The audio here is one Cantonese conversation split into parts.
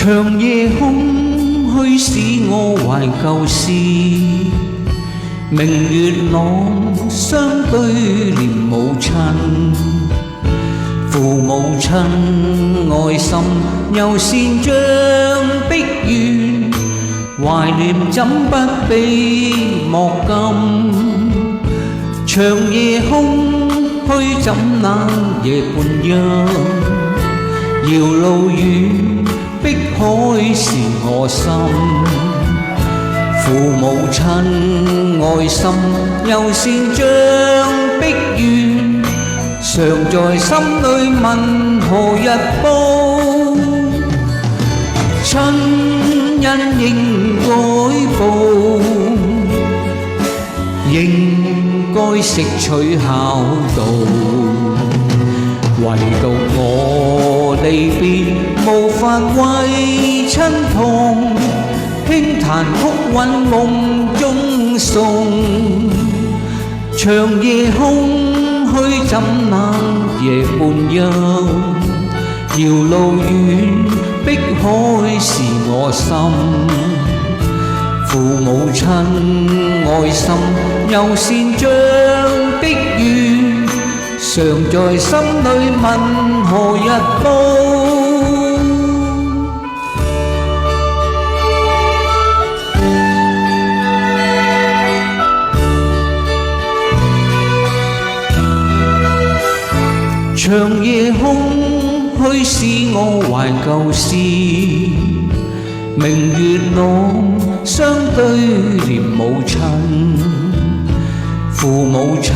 長夜空虛使我懷舊事，明月朗相對憐母親，父母親愛心又善像碧月，懷念怎不被莫禁。長夜空虛怎冷夜半陰，遙路遠碧海是我心。父母親愛心又善像碧月，常在心裏問何日報。親恩應該報，應該識取孝道，唯獨我離別無法為親痛，輕彈曲韻夢中送。長夜空虛怎冷夜半陰，遙路遠碧海是我心。父母親愛心又善像碧月，常在心裏問何日報。長夜空虛使我懷舊事，明月朗相對憐母親。父母親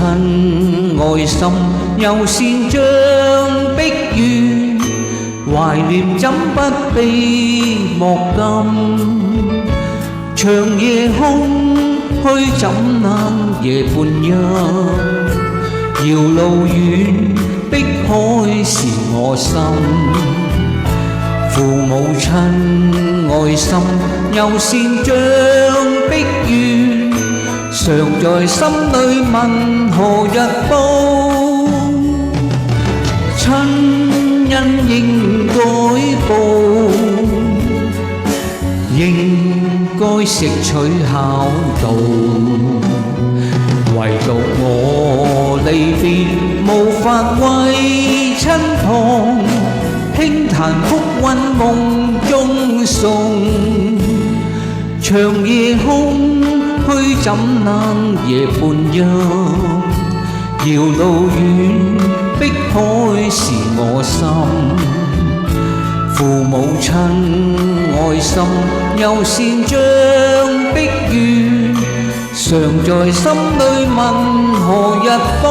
愛心又善像碧月，懷念怎不被莫禁。長夜空虛怎冷夜半陰，遙路遠碧海是我心。父母親愛心又善像碧月，常在心裏問何日報。親恩應該報，應該識取孝道，唯獨我離別無法為親痛，輕彈曲韻夢中送。長夜空虛怎冷夜半陰，遙路遠碧海是我心。父母親愛心又善像碧月，常在心裏問何日報。